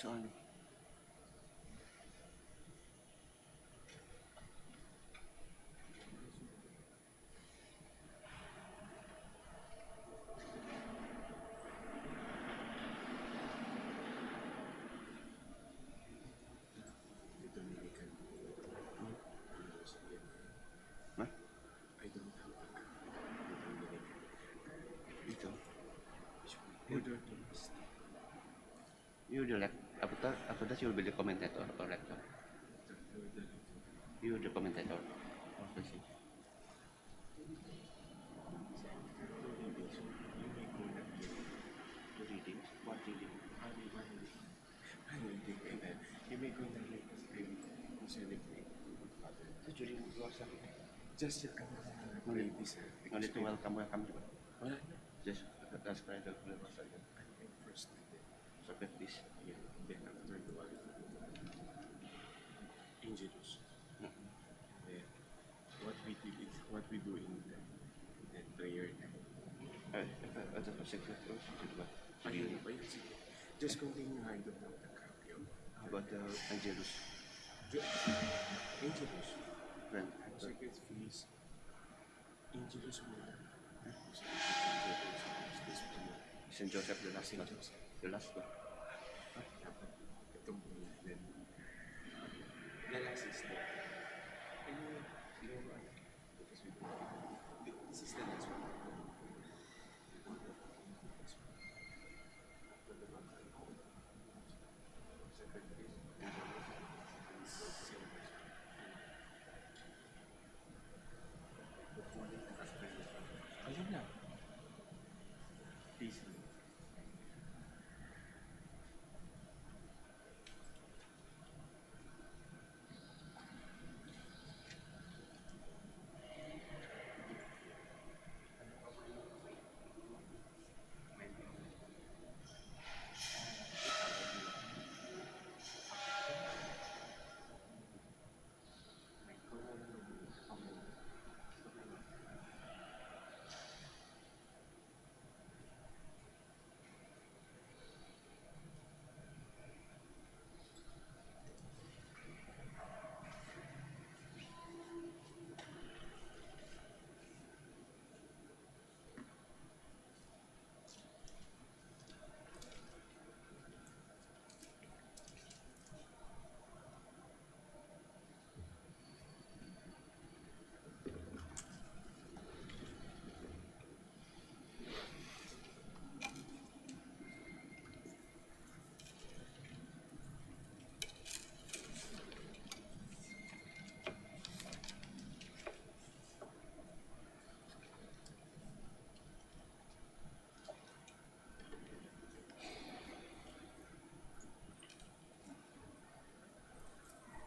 So ano? Huh? Ito. You the after that you will be the commentator or lector. You the commentator. Okay. Reading. What reading? You may go na like to celebrate. During Rosa. Just yet kami na ladies. Only to welcome. Wala na. Just that's right. The Rosa. First So please. yeah. Then after the one, Angelus. Yeah. What we do in that prayer. At the secret Rose. Ayun ba yun? Sige. Just continue hard on the copy. How about the Angelus? Angelus. Friend. Secret fees. Angelus muna. St. Joseph the last one. The last one. Itong then the last is there. And because this is the last one. Ayun na. Peace.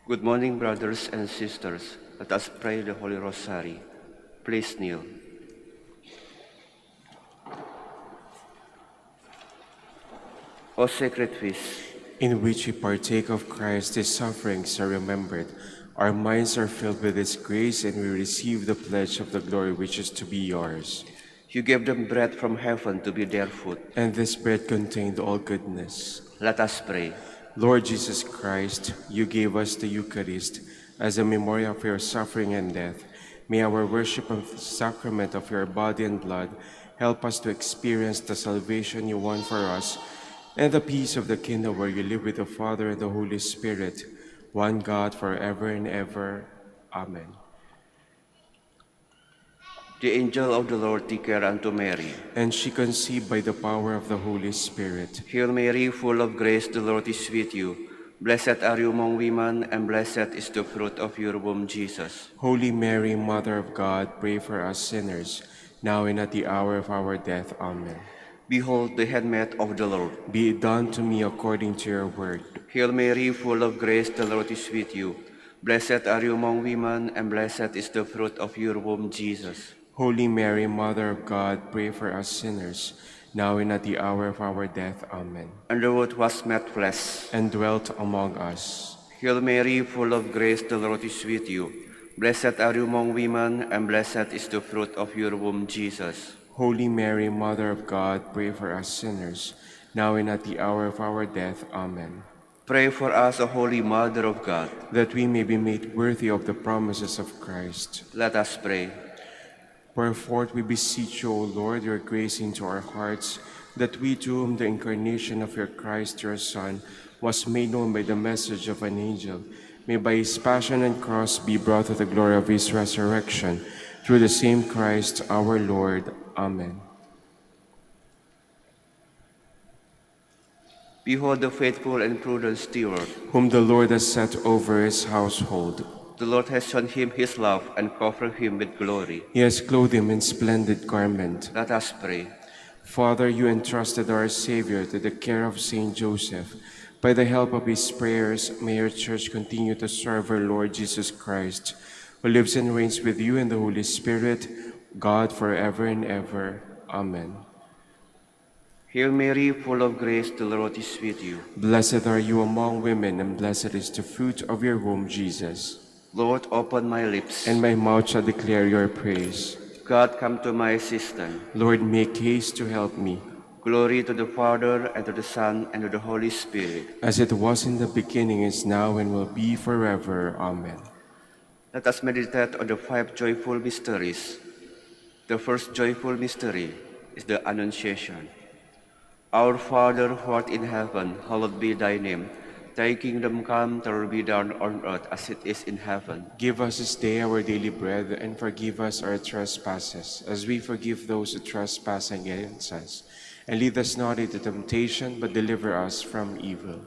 Good morning, brothers and sisters. Let us pray the Holy Rosary. Please kneel. O sacred feast, In which we partake of Christ's sufferings are remembered, our minds are filled with His grace, and we receive the pledge of the glory which is to be yours. you gave them bread from heaven to be their food. And this bread contained all goodness. Let us pray. Lord Jesus Christ, you gave us the Eucharist as a memorial of your suffering and death. May our worship of the sacrament of your body and blood help us to experience the salvation you won for us and the peace of the kingdom where you live with the Father and the Holy Spirit, one God forever and ever. Amen. The angel of the Lord declared unto Mary, And she conceived by the power of the Holy Spirit. Hail Mary, full of grace, the Lord is with you. Blessed are you among women, and blessed is the fruit of your womb, Jesus. Holy Mary, Mother of God, pray for us sinners, now and at the hour of our death. Amen. Behold the handmaid of the Lord. Be it done to me according to your word. Hail Mary, full of grace, the Lord is with you. Blessed are you among women, and blessed is the fruit of your womb, Jesus. Holy Mary, Mother of God, pray for us sinners, now and at the hour of our death. Amen. And the Word was made flesh, and dwelt among us. Hail Mary, full of grace, the Lord is with you. Blessed are you among women, and blessed is the fruit of your womb, Jesus. Holy Mary, Mother of God, pray for us sinners, now and at the hour of our death. Amen. Pray for us, O Holy Mother of God. that we may be made worthy of the promises of Christ. Let us pray. Pour forth, we beseech you, O Lord, your grace into our hearts, that we to whom the incarnation of your Christ, your Son, was made known by the message of an angel, may by his passion and cross be brought to the glory of his resurrection. Through the same Christ our Lord. Amen. Behold the faithful and prudent steward. Whom the Lord has set over his household. The Lord has shown him his love and covered him with glory. He has clothed him in splendid garment. Let us pray. Father, you entrusted our Savior to the care of Saint Joseph. By the help of his prayers, may your church continue to serve our Lord Jesus Christ, who lives and reigns with you in the Holy Spirit, God forever and ever. Amen. Hail Mary, full of grace, the Lord is with you. Blessed are you among women, and blessed is the fruit of your womb, Jesus. Lord, open my lips, And my mouth shall declare your praise. God, come to my assistance. Lord, make haste to help me. Glory to the Father, and to the Son, and to the Holy Spirit. As it was in the beginning, is now, and will be forever. Amen. Let us meditate on the 5 joyful mysteries. The first joyful mystery is the Annunciation. Our Father, who art in heaven, hallowed be thy name. Thy kingdom come, thy will be done on earth as it is in heaven. Give us this day our daily bread, and forgive us our trespasses, as we forgive those who trespass against us. And lead us not into temptation, but deliver us from evil.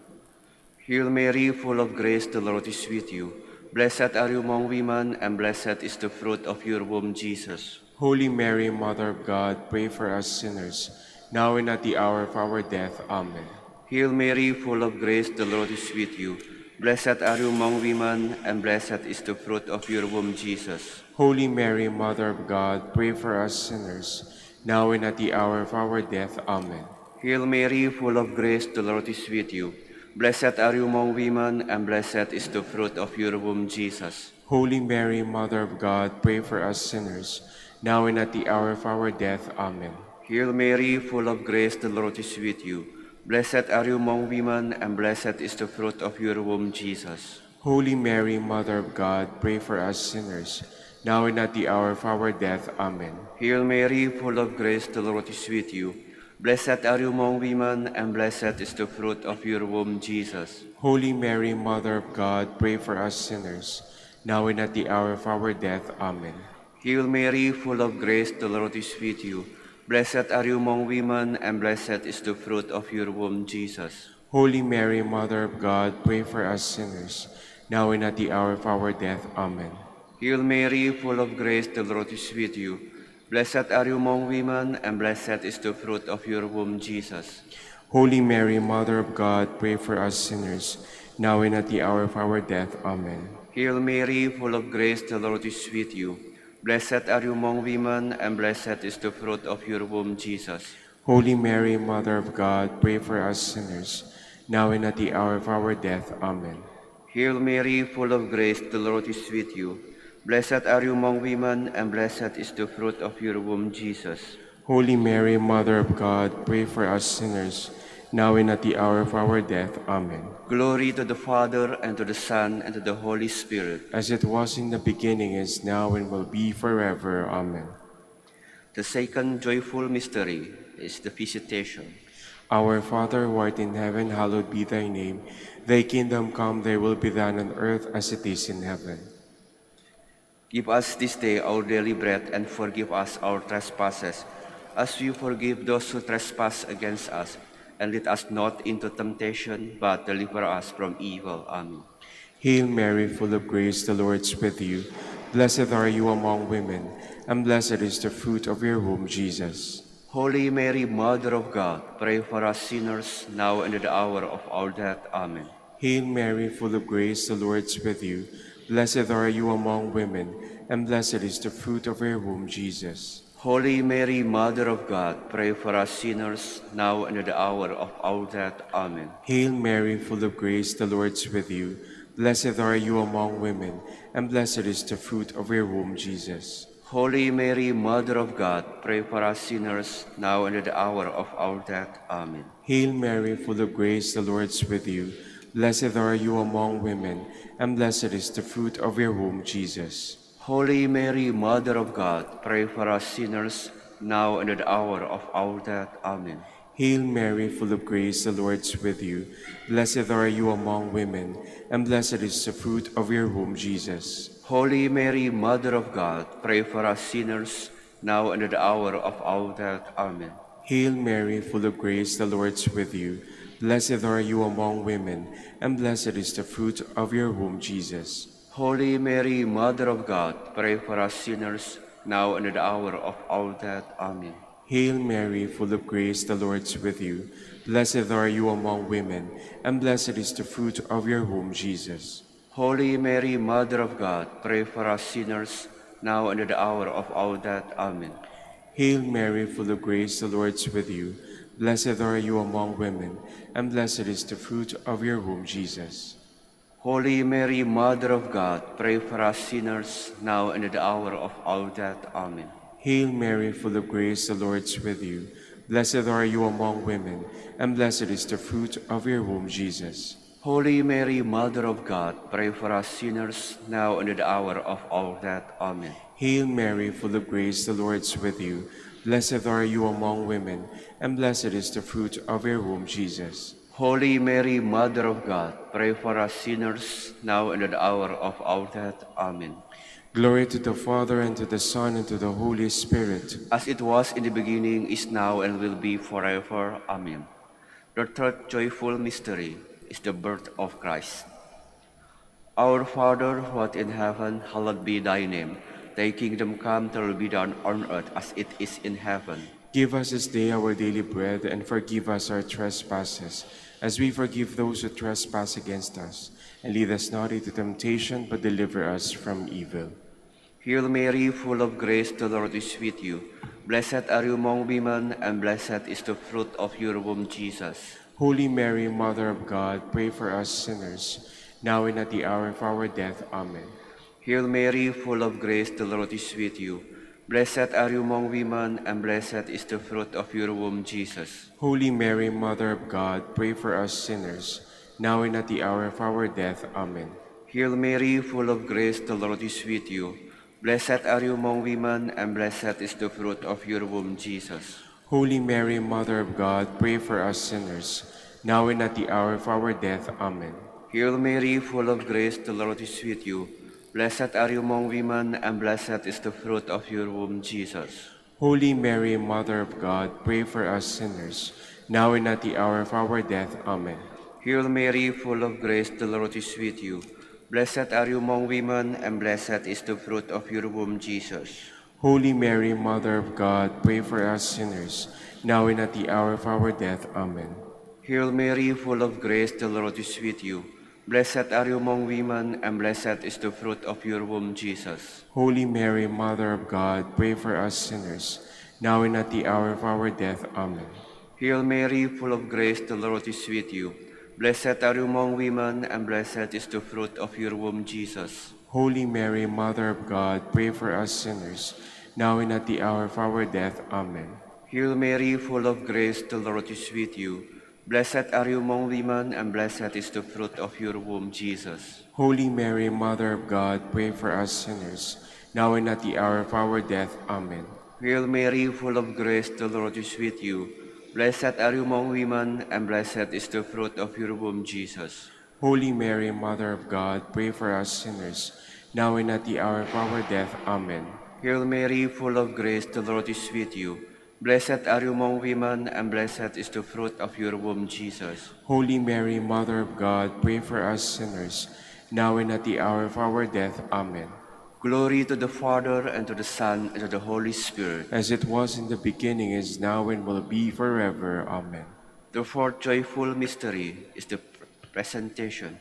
Hail Mary, full of grace, the Lord is with you. Blessed are you among women, and blessed is the fruit of your womb, Jesus. Holy Mary, Mother of God, pray for us sinners, now and at the hour of our death. Amen. Hail Mary, full of grace, the Lord is with you. Blessed are you among women, and blessed is the fruit of your womb, Jesus. Holy Mary, Mother of God, pray for us sinners, now and at the hour of our death. Amen. Hail Mary, full of grace, the Lord is with you. Blessed are you among women, and blessed is the fruit of your womb, Jesus. Holy Mary, Mother of God, pray for us sinners, now and at the hour of our death. Amen. Hail Mary, full of grace, the Lord is with you. Blessed are you among women, and blessed is the fruit of your womb, Jesus. Holy Mary, Mother of God, pray for us sinners, now and at the hour of our death. Amen. Hail Mary, full of grace, the Lord is with you. Blessed are you among women, and blessed is the fruit of your womb, Jesus. Holy Mary, Mother of God, pray for us sinners, now and at the hour of our death. Amen. Hail Mary, full of grace, the Lord is with you. Blessed are you among women, and blessed is the fruit of your womb, Jesus. Holy Mary, Mother of God, pray for us sinners, now and at the hour of our death. Amen. Hail Mary, full of grace, the Lord is with you. Blessed are you among women, and blessed is the fruit of your womb, Jesus. Holy Mary, Mother of God, pray for us sinners, now and at the hour of our death. Amen. Hail Mary, full of grace, the Lord is with you. Blessed are you among women, and blessed is the fruit of your womb, Jesus. Holy Mary, Mother of God, pray for us sinners, now and at the hour of our death. Amen. Hail Mary, full of grace, the Lord is with you. Blessed are you among women, and blessed is the fruit of your womb, Jesus. Holy Mary, Mother of God, pray for us sinners, now and at the hour of our death. Amen. Glory to the Father, and to the Son, and to the Holy Spirit. As it was in the beginning, is now, and will be forever. Amen. The second joyful mystery is the Visitation. Our Father, who art in heaven, hallowed be thy name. Thy kingdom come, thy will be done on earth as it is in heaven. Give us this day our daily bread, and forgive us our trespasses, as we forgive those who trespass against us. And lead us not into temptation, but deliver us from evil. Amen. Hail Mary, full of grace, the Lord is with you. Blessed are you among women, and blessed is the fruit of your womb, Jesus. Holy Mary, Mother of God, pray for us sinners, now and at the hour of our death. Amen. Hail Mary, full of grace, the Lord is with you. Blessed are you among women, and blessed is the fruit of your womb, Jesus. Holy Mary, Mother of God, pray for us sinners, now and at the hour of our death. Amen. Hail Mary, full of grace, the Lord is with you. Blessed are you among women, and blessed is the fruit of your womb, Jesus. Holy Mary, Mother of God, pray for us sinners, now and at the hour of our death. Amen. Hail Mary, full of grace, the Lord is with you. Blessed are you among women, and blessed is the fruit of your womb, Jesus. Holy Mary, Mother of God, pray for us sinners, now and at the hour of our death. Amen. Hail Mary, full of grace, the Lord is with you. Blessed are you among women, and blessed is the fruit of your womb, Jesus. Holy Mary, Mother of God, pray for us sinners, now and at the hour of our death. Amen. Hail Mary, full of grace, the Lord is with you. Blessed are you among women, and blessed is the fruit of your womb, Jesus. Holy Mary, Mother of God, pray for us sinners, now and at the hour of our death. Amen. Hail Mary, full of grace, the Lord is with you. Blessed are you among women, and blessed is the fruit of your womb, Jesus. Holy Mary, Mother of God, pray for us sinners, now and at the hour of our death. Amen. Hail Mary, full of grace, the Lord is with you. Blessed are you among women, and blessed is the fruit of your womb, Jesus. Holy Mary, Mother of God, pray for us sinners, now and at the hour of our death. Amen. Hail Mary, full of grace, the Lord is with you. Blessed are you among women, and blessed is the fruit of your womb, Jesus. Holy Mary, Mother of God, pray for us sinners, now and at the hour of our death. Amen. Hail Mary, full of grace, the Lord is with you. Blessed are you among women, and blessed is the fruit of your womb, Jesus. Holy Mary, Mother of God, pray for us sinners, now and at the hour of our death. Amen. Glory to the Father, and to the Son, and to the Holy Spirit. As it was in the beginning, is now, and will be forever. Amen. The third joyful mystery is the birth of Christ. Our Father, who art in heaven, hallowed be thy name. Thy kingdom come, thy will be done on earth as it is in heaven. Give us this day our daily bread, and forgive us our trespasses, as we forgive those who trespass against us. And lead us not into temptation, but deliver us from evil. Hail Mary, full of grace, the Lord is with you. Blessed are you among women, and blessed is the fruit of your womb, Jesus. Holy Mary, Mother of God, pray for us sinners, now and at the hour of our death. Amen. Hail Mary, full of grace, the Lord is with you. Blessed are you among women, and blessed is the fruit of your womb, Jesus. Holy Mary, Mother of God, pray for us sinners, now and at the hour of our death. Amen. Hail Mary, full of grace, the Lord is with you. Blessed are you among women, and blessed is the fruit of your womb, Jesus. Holy Mary, Mother of God, pray for us sinners, now and at the hour of our death. Amen. Hail Mary, full of grace, the Lord is with you. Blessed are you among women, and blessed is the fruit of your womb, Jesus. Holy Mary, Mother of God, pray for us sinners, now and at the hour of our death. Amen. Hail Mary, full of grace, the Lord is with you. Blessed are you among women, and blessed is the fruit of your womb, Jesus. Holy Mary, Mother of God, pray for us sinners, now and at the hour of our death. Amen. Hail Mary, full of grace, the Lord is with you. Blessed are you among women, and blessed is the fruit of your womb, Jesus. Holy Mary, Mother of God, pray for us sinners, now and at the hour of our death. Amen. Hail Mary, full of grace, the Lord is with you. Blessed are you among women, and blessed is the fruit of your womb, Jesus. Holy Mary, Mother of God, pray for us sinners, now and at the hour of our death. Amen. Hail Mary, full of grace, the Lord is with you. Blessed are you among women, and blessed is the fruit of your womb, Jesus. Holy Mary, Mother of God, pray for us sinners, now and at the hour of our death. Amen. Hail Mary, full of grace, the Lord is with you. Blessed are you among women, and blessed is the fruit of your womb, Jesus. Holy Mary, Mother of God, pray for us sinners, now and at the hour of our death. Amen. Hail Mary, full of grace, the Lord is with you. Blessed are you among women, and blessed is the fruit of your womb, Jesus. Holy Mary, Mother of God, pray for us sinners, now and at the hour of our death. Amen. Glory to the Father, and to the Son, and to the Holy Spirit. As it was in the beginning, is now, and will be forever. Amen. The fourth joyful mystery is the presentation.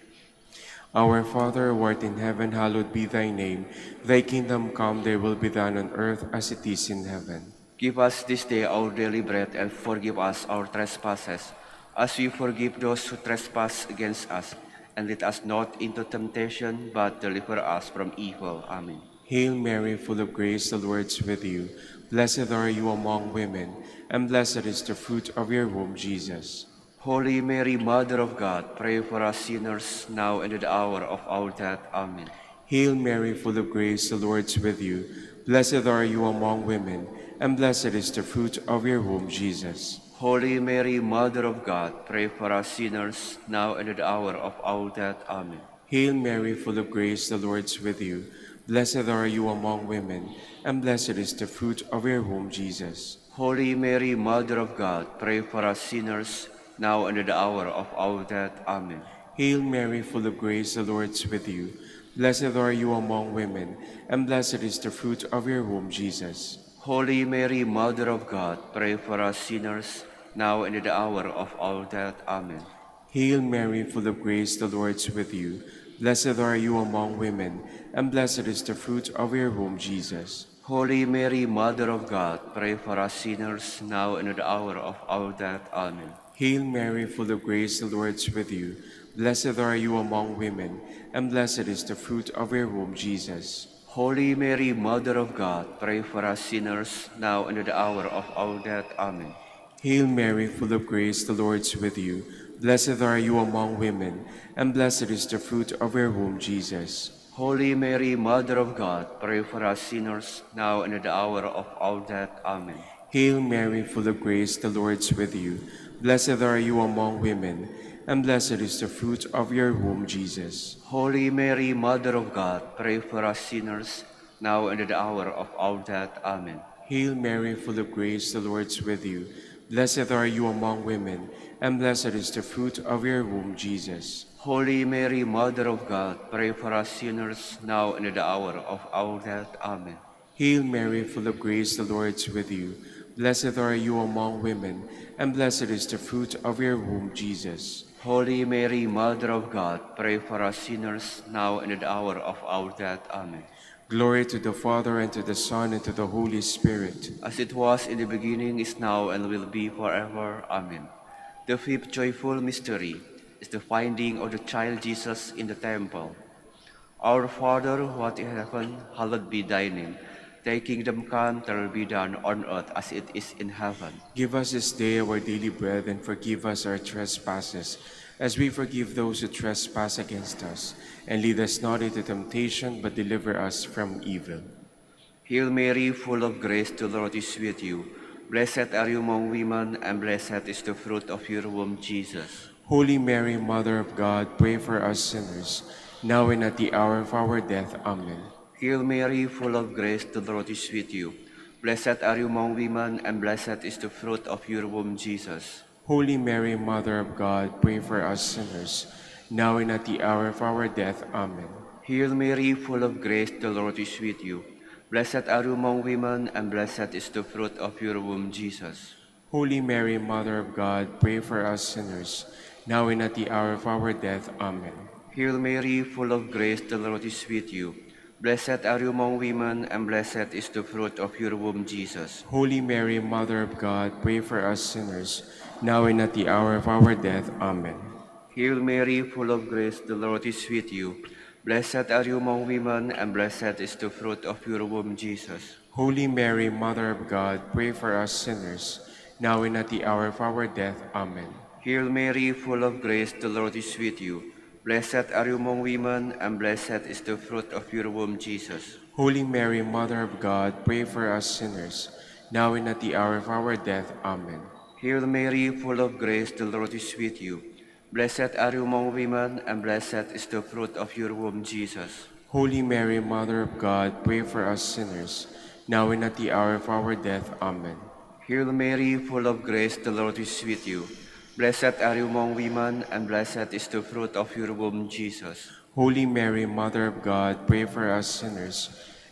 Our Father, who art in heaven, hallowed be thy name. Thy kingdom come, thy will be done on earth as it is in heaven. Give us this day our daily bread, and forgive us our trespasses, as we forgive those who trespass against us. And lead us not into temptation, but deliver us from evil. Amen. Hail Mary, full of grace, the Lord is with you. Blessed are you among women, and blessed is the fruit of your womb, Jesus. Holy Mary, Mother of God, pray for us sinners, now and at the hour of our death. Amen. Hail Mary, full of grace, the Lord is with you. Blessed are you among women, and blessed is the fruit of your womb, Jesus. Holy Mary, Mother of God, pray for us sinners, now and at the hour of our death. Amen. Hail Mary, full of grace, the Lord is with you. Blessed are you among women, and blessed is the fruit of your womb, Jesus. Holy Mary, Mother of God, pray for us sinners, now and at the hour of our death. Amen. Hail Mary, full of grace, the Lord is with you. Blessed are you among women, and blessed is the fruit of your womb, Jesus. Holy Mary, Mother of God, pray for us sinners, now and at the hour of our death. Amen. Hail Mary, full of grace, the Lord is with you. Blessed are you among women, and blessed is the fruit of your womb, Jesus. Holy Mary, Mother of God, pray for us sinners, now and at the hour of our death. Amen. Hail Mary, full of grace, the Lord is with you. Blessed are you among women, and blessed is the fruit of your womb, Jesus. Holy Mary, Mother of God, pray for us sinners, now and at the hour of our death. Amen. Hail Mary, full of grace, the Lord is with you. Blessed are you among women, and blessed is the fruit of your womb, Jesus. Holy Mary, Mother of God, pray for us sinners, now and at the hour of our death. Amen. Hail Mary, full of grace, the Lord is with you. Blessed are you among women, and blessed is the fruit of your womb, Jesus. Holy Mary, Mother of God, pray for us sinners, now and at the hour of our death. Amen. Hail Mary, full of grace, the Lord is with you. Blessed are you among women, and blessed is the fruit of your womb, Jesus. Holy Mary, Mother of God, pray for us sinners, now and at the hour of our death. Amen. Hail Mary, full of grace, the Lord is with you. Blessed are you among women, and blessed is the fruit of your womb, Jesus. Holy Mary, Mother of God, pray for us sinners, now and at the hour of our death. Amen. Glory to the Father, and to the Son, and to the Holy Spirit. As it was in the beginning, is now, and will be forever. Amen. The fifth joyful mystery is the finding of the child Jesus in the temple. Our Father, who art in heaven, hallowed be thy name. Thy kingdom come, thy will be done on earth as it is in heaven. Give us this day our daily bread, and forgive us our trespasses, as we forgive those who trespass against us. And lead us not into temptation, but deliver us from evil. Hail Mary, full of grace, the Lord is with you. Blessed are you among women, and blessed is the fruit of your womb, Jesus. Holy Mary, Mother of God, pray for us sinners, now and at the hour of our death. Amen. Hail Mary, full of grace, the Lord is with you. Blessed are you among women, and blessed is the fruit of your womb, Jesus. Holy Mary, Mother of God, pray for us sinners, now and at the hour of our death. Amen. Hail Mary, full of grace, the Lord is with you. Blessed are you among women, and blessed is the fruit of your womb, Jesus. Holy Mary, Mother of God, pray for us sinners, now and at the hour of our death. Amen. Hail Mary, full of grace, the Lord is with you. Blessed are you among women, and blessed is the fruit of your womb, Jesus. Holy Mary, Mother of God, pray for us sinners, now and at the hour of our death. Amen. Hail Mary, full of grace, the Lord is with you. Blessed are you among women, and blessed is the fruit of your womb, Jesus. Holy Mary, Mother of God, pray for us sinners, now and at the hour of our death. Amen. Hail Mary, full of grace, the Lord is with you. Blessed are you among women, and blessed is the fruit of your womb, Jesus. Holy Mary, Mother of God, pray for us sinners, now and at the hour of our death. Amen. Hail Mary, full of grace, the Lord is with you. Blessed are you among women, and blessed is the fruit of your womb, Jesus. Holy Mary, Mother of God, pray for us sinners, now and at the hour of our death. Amen. Hail Mary, full of grace, the Lord is with you. Blessed are you among women, and blessed is the fruit of your womb, Jesus. Holy Mary, Mother of God, pray for us sinners,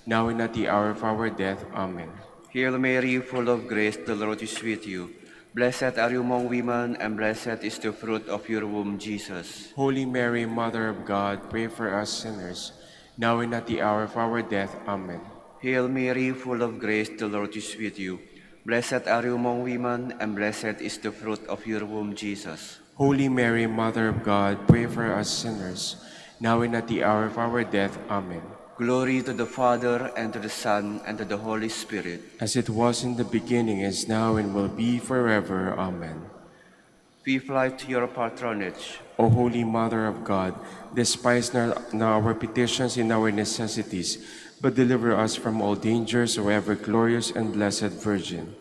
now and at the hour of our death. Amen. Hail Mary, full of grace, the Lord is with you. Blessed are you among women, and blessed is the fruit of your womb, Jesus. Holy Mary, Mother of God, pray for us sinners, now and at the hour of our death. Amen. Hail Mary, full of grace, the Lord is with you. Blessed are you among women, and blessed is the fruit of your womb, Jesus. Holy Mary, Mother of God, pray for us sinners, now and at the hour of our death. Amen. Glory to the Father, and to the Son, and to the Holy Spirit. As it was in the beginning, is now, and will be forever. Amen. We fly to your patronage. O Holy Mother of God, despise not our petitions in our necessities, but deliver us from all dangers, O ever glorious and blessed Virgin.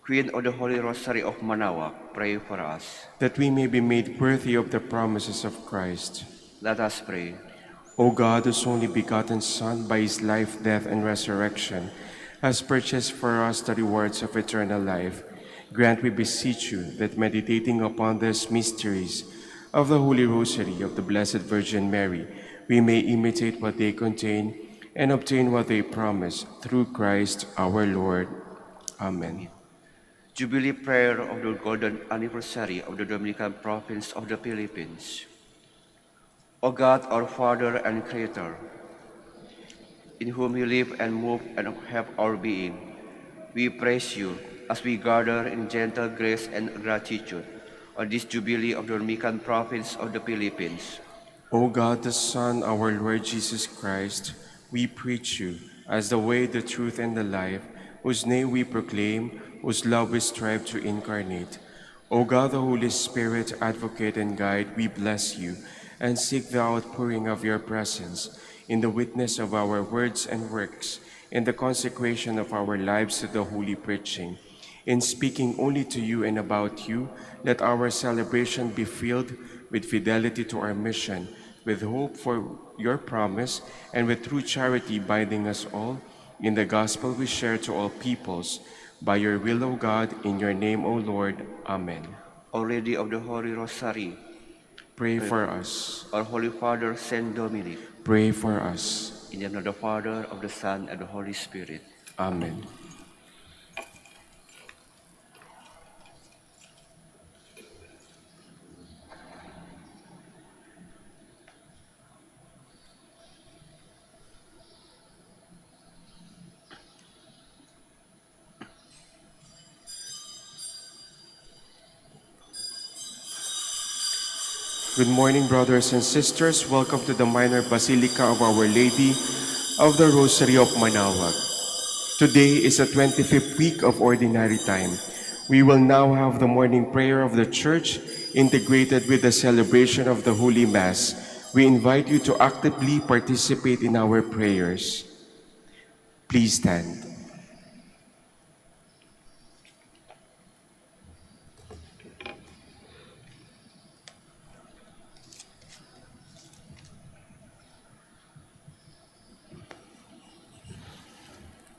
Queen of the Holy Rosary of Manaoag, pray for us. That we may be made worthy of the promises of Christ. Let us pray. O God, whose only begotten Son, by his life, death, and resurrection, has purchased for us the rewards of eternal life, grant, we beseech you, that meditating upon these mysteries of the Holy Rosary of the Blessed Virgin Mary, we may imitate what they contain and obtain what they promise, through Christ our Lord. Amen. Jubilee prayer of the golden anniversary of the Dominican province of the Philippines. O God, our Father and Creator, in whom we live and move and have our being, we praise you as we gather in gentle grace and gratitude on this Jubilee of the Dominican province of the Philippines. O God, the Son, our Lord Jesus Christ, we preach you as the way, the truth, and the life, whose name we proclaim, whose love we strive to incarnate. O God, the Holy Spirit, advocate and guide, we bless you and seek the outpouring of your presence in the witness of our words and works, in the consecration of our lives to the holy preaching. In speaking only to you and about you, let our celebration be filled with fidelity to our mission, with hope for your promise, and with true charity binding us all in the gospel we share to all peoples. By your will, O God, in your name, O Lord. Amen. O Lady of the Holy Rosary, Pray for us. our Holy Father, Saint Dominic, Pray for us. in the name of the Father, of the Son, and the Holy Spirit. Amen. Good morning, brothers and sisters. Welcome to the Minor Basilica of Our Lady of the Rosary of Manaoag. Today is the 25th week of Ordinary Time. We will now have the morning prayer of the Church integrated with the celebration of the Holy Mass. We invite you to actively participate in our prayers. Please stand.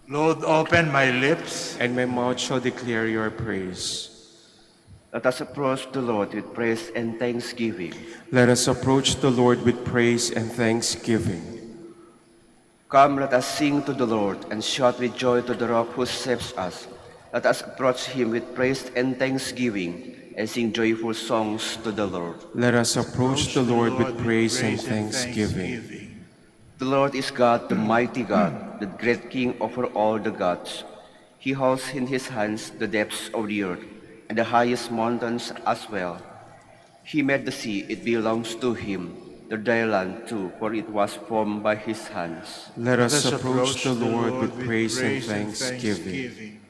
Lord, open my lips. And my mouth shall declare your praise. Let us approach the Lord with praise and thanksgiving. Let us approach the Lord with praise and thanksgiving. Come, let us sing to the Lord and shout with joy to the rock who saves us. Let us approach him with praise and thanksgiving and sing joyful songs to the Lord. Let us approach the Lord with praise and thanksgiving. The Lord is God, the mighty God, the great King over all the gods. He holds in his hands the depths of the earth and the highest mountains as well. He made the sea, it belongs to him, the dry land too, for it was formed by his hands. Let us approach the Lord with praise and thanksgiving.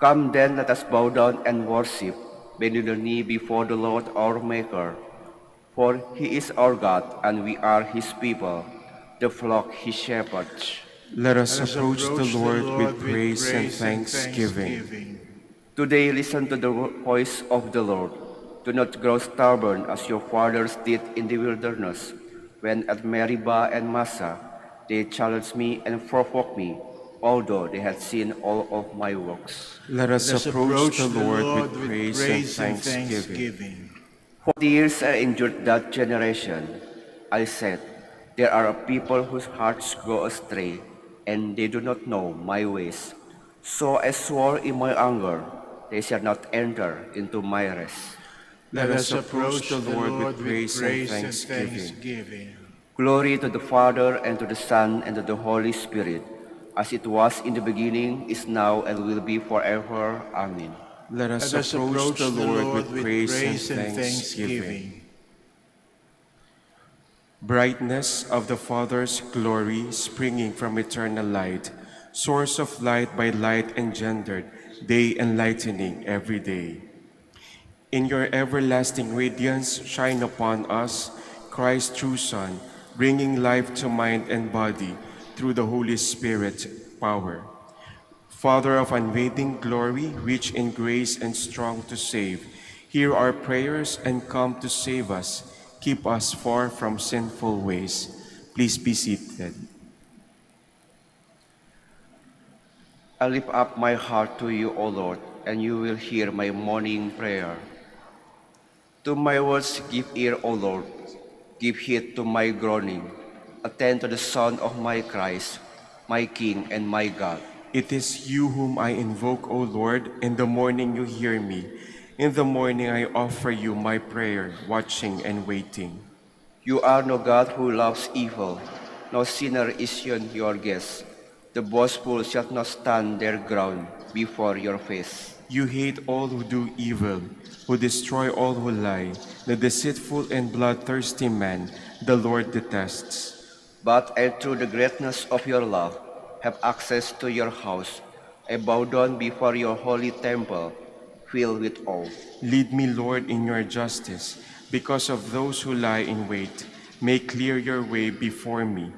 Come then, let us bow down and worship, bending the knee before the Lord our Maker. For he is our God, and we are his people, the flock he shepherds. Let us approach the Lord with praise and thanksgiving. Today listen to the voice of the Lord. Do not grow stubborn as your fathers did in the wilderness, when at Meribah and Massa they challenged me and provoked me, although they had seen all of my works. Let us approach the Lord with praise and thanksgiving. 40 years I endured that generation. I said, there are a people whose hearts go astray, and they do not know my ways. So I swore in my anger, they shall not enter into my rest. Let us approach the Lord with praise and thanksgiving. Glory to the Father, and to the Son, and to the Holy Spirit, as it was in the beginning, is now, and will be forever. Amen. Let us approach the Lord with praise and thanksgiving. Brightness of the Father's glory, springing from eternal light, source of light by light engendered, day enlightening every day. In your everlasting radiance, shine upon us, Christ's true Son, bringing life to mind and body through the Holy Spirit power. Father of unfading glory, rich in grace and strong to save, hear our prayers and come to save us. Keep us far from sinful ways. Please be seated. I lift up my heart to you, O Lord, and you will hear my morning prayer. To my words give ear, O Lord, give heed to my groaning. Attend to the sound of my cries, my King and my God. It is you whom I invoke, O Lord. In the morning you hear me. In the morning I offer you my prayer, watching and waiting. You are no God who loves evil, no sinner is your guest. The boastful shall not stand their ground before your face. You hate all who do evil, who destroy all who lie. The deceitful and bloodthirsty man the Lord detests. But I, through the greatness of your love, have access to your house. I bow down before your holy temple, filled with awe. Lead me, Lord, in your justice. Because of those who lie in wait, make clear your way before me.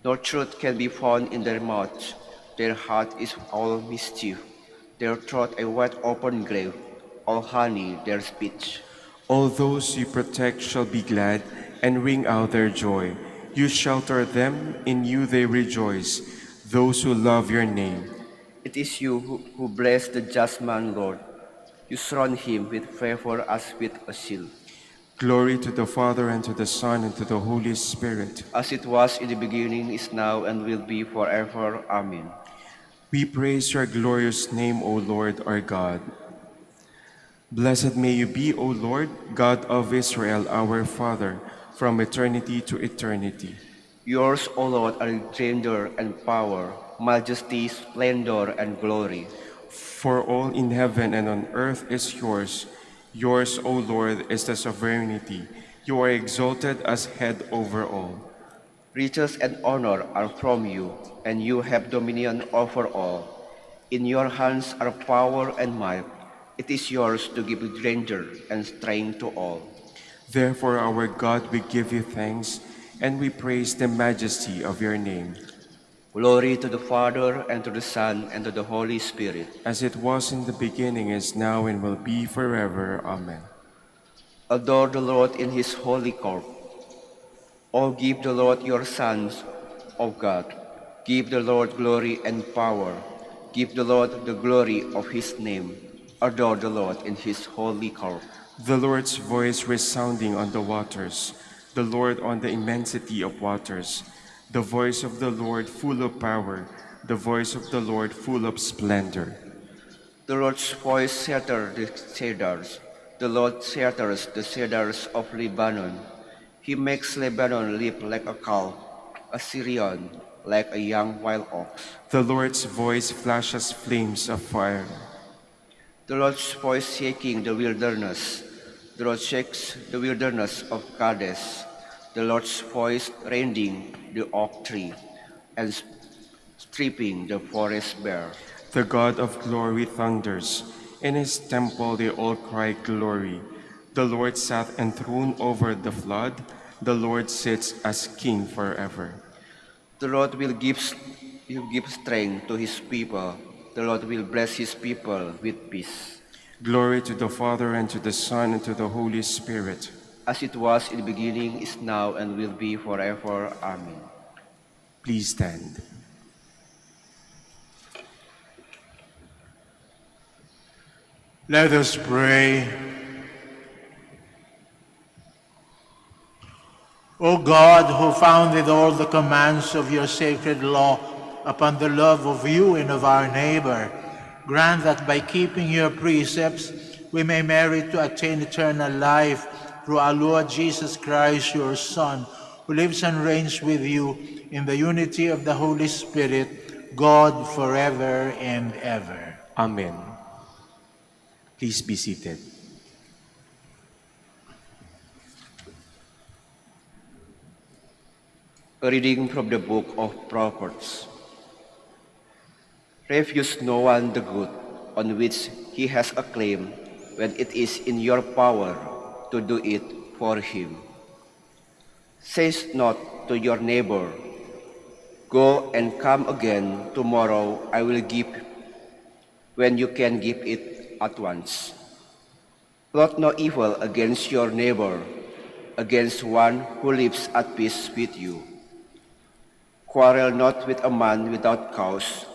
No truth can be found in their mouth. Their heart is all mischief. Their throat a wide open grave, all honey their speech. All those you protect shall be glad and ring out their joy. You shelter them, in you they rejoice, those who love your name. It is you who bless the just man, Lord. You surround him with favor as with a shield. Glory to the Father, and to the Son, and to the Holy Spirit. As it was in the beginning, is now, and will be forever. Amen. We praise your glorious name, O Lord our God. Blessed may you be, O Lord, God of Israel, our Father, from eternity to eternity. Yours, O Lord, are grandeur and power, majesty, splendor, and glory. For all in heaven and on earth is yours. Yours, O Lord, is the sovereignty. You are exalted as head over all. Riches and honor are from you, and you have dominion over all. In your hands are power and might. It is yours to give grandeur and strength to all. Therefore, our God, we give you thanks, and we praise the majesty of your name. Glory to the Father, and to the Son, and to the Holy Spirit. As it was in the beginning, is now, and will be forever. Amen. Adore the Lord in his holy court. Oh, give the Lord your sons, O God. Give the Lord glory and power. Give the Lord the glory of his name. Adore the Lord in his holy court. The Lord's voice resounding on the waters, the Lord on the immensity of waters. The voice of the Lord full of power, the voice of the Lord full of splendor. The Lord's voice shatters the cedars. The Lord shatters the cedars of Lebanon. He makes Lebanon leap like a calf, Assyrian like a young wild ox. The Lord's voice flashes flames of fire. The Lord's voice shaking the wilderness. The Lord shakes the wilderness of Kadesh. The Lord's voice rending the oak tree and stripping the forest bare. The God of glory thunders. In his temple they all cry glory. The Lord sat enthroned over the flood. The Lord sits as king forever. The Lord will give strength to his people. The Lord will bless his people with peace. Glory to the Father, and to the Son, and to the Holy Spirit. As it was in the beginning, is now, and will be forever. Amen. Please stand. Let us pray. O God, who founded all the commands of your sacred law upon the love of you and of our neighbor, grant that by keeping your precepts we may merit to attain eternal life through our Lord Jesus Christ, your Son, who lives and reigns with you in the unity of the Holy Spirit, God forever and ever. Amen. Please be seated. A reading from the book of Proverbs. Refuse no one the good on which he has a claim, when it is in your power to do it for him. Say not to your neighbor, "Go and come again tomorrow, I will give," when you can give it at once. Plot no evil against your neighbor, against one who lives at peace with you. Quarrel not with a man without cause,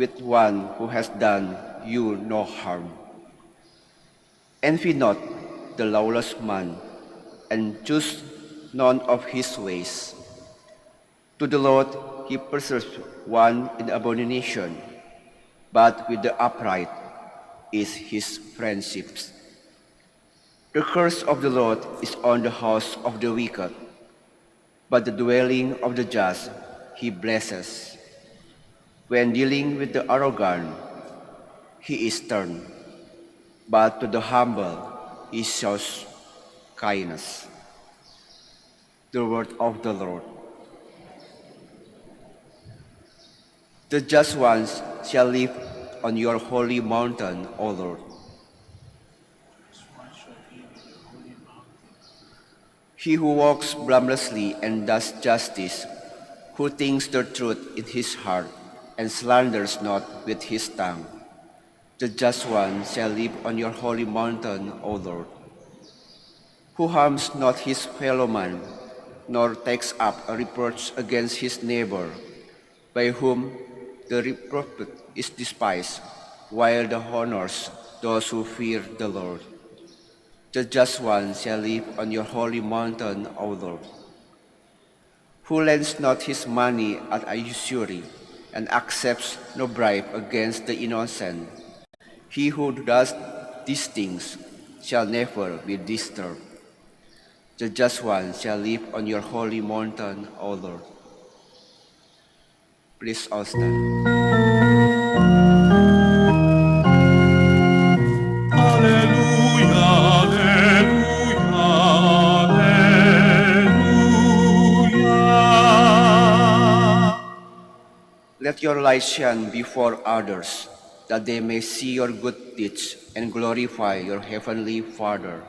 with one who has done you no harm. Envy not the lawless man, and choose none of his ways. To the Lord he pursues one in abomination, but with the upright is his friendship. The curse of the Lord is on the house of the wicked, but the dwelling of the just he blesses. When dealing with the arrogant, he is stern, but to the humble he shows kindness. The word of the Lord. The just ones shall live on your holy mountain, O Lord. He who walks blamelessly and does justice, who thinks the truth in his heart and slanders not with his tongue. The just one shall live on your holy mountain, O Lord. Who harms not his fellow man, nor takes up a reproach against his neighbor, by whom the reproach is despised, while the honors those who fear the Lord. The just one shall live on your holy mountain, O Lord. Who lends not his money at a usury, and accepts no bribe against the innocent. He who does these things shall never be disturbed. The just one shall live on your holy mountain, O Lord. Please all stand. Let your light shine before others, that they may see your good deeds and glorify your heavenly Father.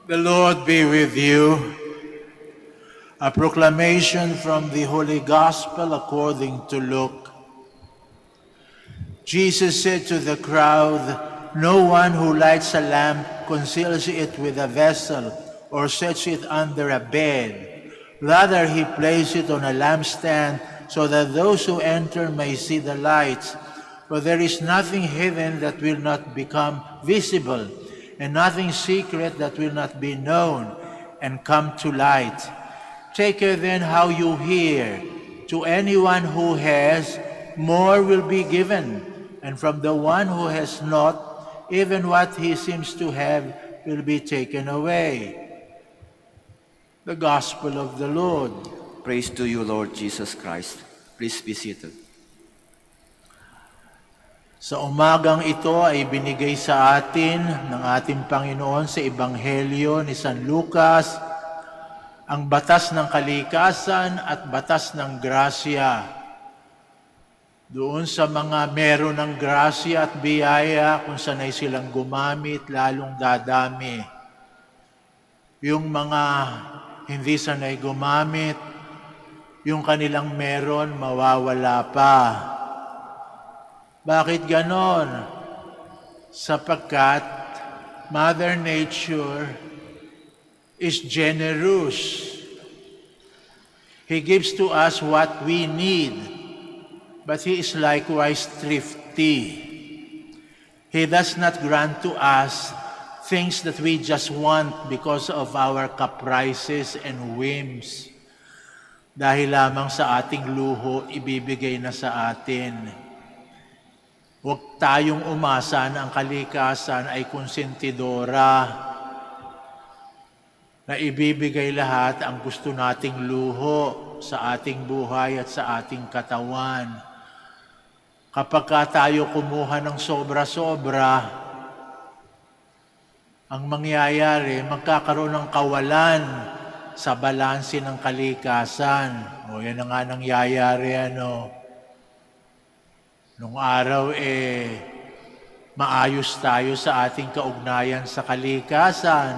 The Lord be with you. A proclamation from the Holy Gospel according to Luke. Jesus said to the crowd, "No one who lights a lamp conceals it with a vessel or sets it under a bed. Rather, he places it on a lampstand so that those who enter may see the light. For there is nothing hidden that will not become visible, and nothing secret that will not be known and come to light. Take care then how you hear. To anyone who has, more will be given, and from the one who has not, even what he seems to have will be taken away." The Gospel of the Lord. Praise to you, Lord Jesus Christ. Please be seated. Sa umagang ito ay binigay sa atin ng ating Panginoon sa Ebanghelyo ni San Lucas ang batas ng kalikasan at batas ng grasya. Doon sa mga meron ng grasya at biyaya, kung sanay silang gumamit, lalong dadami. Yung mga hindi sanay gumamit, yung kanilang meron, mawawala pa. Bakit ganon? Sapagkat Mother Nature is generous. He gives to us what we need, but He is likewise thrifty. He does not grant to us things that we just want because of our caprices and whims. Dahil lamang sa ating luho, ibibigay na sa atin. Huwag tayong umasa na ang kalikasan ay konsentidora na ibibigay lahat ang gusto nating luho sa ating buhay at sa ating katawan. Kapag tayo kumuha ng sobra-sobra, ang mangyayari, magkakaroon ng kawalan sa balanse ng kalikasan. O yan na nga nangyayari, nung araw maayos tayo sa ating kaugnayan sa kalikasan.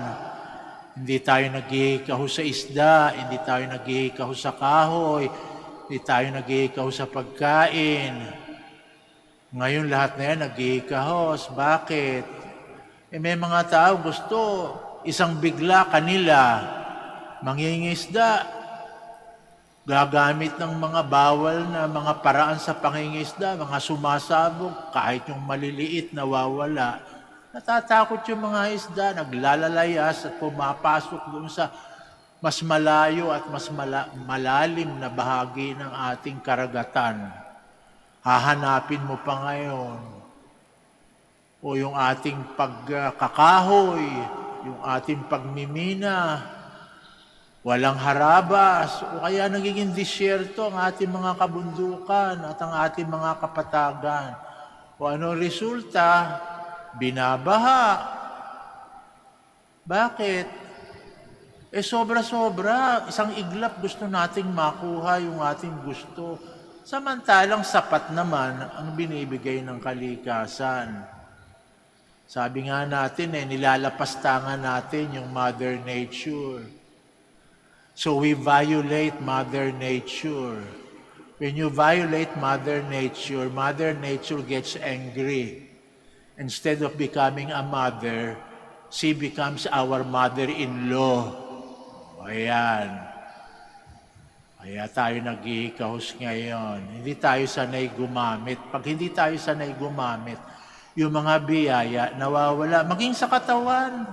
Hindi tayo naghihikaho sa isda, hindi tayo naghihikaho sa kahoy, hindi tayo naghihikaho sa pagkain. Ngayon lahat na yan naghihikahos. Bakit? May mga tao gusto isang bigla kanila mangingisda. Gagamit ng mga bawal na mga paraan sa pangingisda, mga sumasabog, kahit yung maliliit nawawala. Natatakot yung mga isda, naglalalayas at pumapasok doon sa mas malayo at mas malalim na bahagi ng ating karagatan. Hahanapin mo pa ngayon. O yung ating pagkakahoy, yung ating pagmimina, walang harabas, o kaya nagiging disyerto ang ating mga kabundukan at ang ating mga kapatagan. O ano resulta? Binabaha. Bakit? Sobra-sobra. Isang iglap gusto nating makuha yung ating gusto. Samantalang sapat naman ang binibigay ng kalikasan. Sabi nga natin, nilalapastangan natin yung Mother Nature. So we violate Mother Nature. When you violate Mother Nature gets angry. Instead of becoming a mother, she becomes our mother-in-law. Ayan. Kaya tayo naghihikahos ngayon. Hindi tayo sanay gumamit. Pag hindi tayo sanay gumamit, yung mga biyaya nawawala. Maging sa katawan.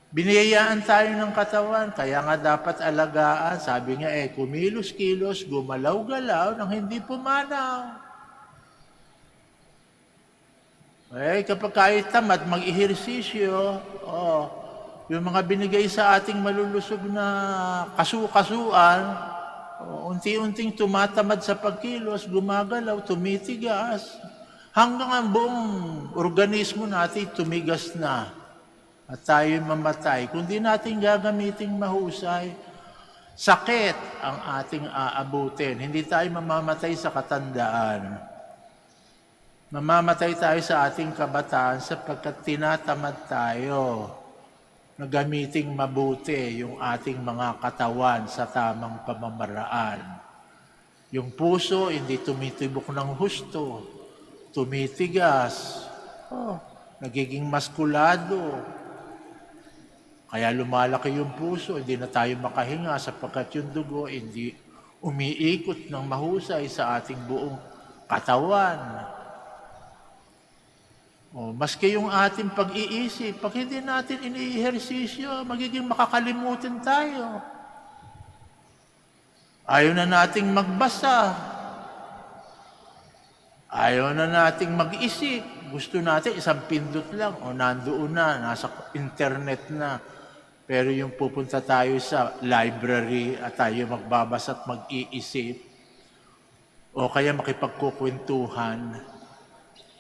Biniyayaan tayo ng katawan. Kaya nga dapat alagaan. Sabi nga kumilos-kilos, gumalaw-galaw nang hindi pumanaw. Kapag kahit tamad, mag-ehersisyo, yung mga binigay sa ating malulusog na kasu-kasuan, unti-unting tumatamad sa pagkilos, gumagalaw, tumitigas, hanggang ang buong organismo natin tumigas na at tayo mamatay. Kung di natin gagamiting mahusay, sakit ang ating aabutin. Hindi tayo mamamatay sa katandaan. Mamamatay tayo sa ating kabataan sapagkat tinatamad tayo na gamiting mabuti yung ating mga katawan sa tamang pamamaraan. Yung puso hindi tumitibok ng husto, tumitigas, nagiging maskulado. Kaya lumalaki yung puso, hindi na tayo makahinga sapagkat yung dugo hindi umiikot ng mahusay sa ating buong katawan. Maski yung ating pag-iisip, pag hindi natin ini-ehersisyo, magiging makakalimutin tayo. Ayaw na nating magbasa. Ayaw na nating mag-isip. Gusto natin isang pindot lang o nandoon na, nasa internet na. Pero yung pupunta tayo sa library at tayo magbabasa at mag-iisip o kaya makipagkukwentuhan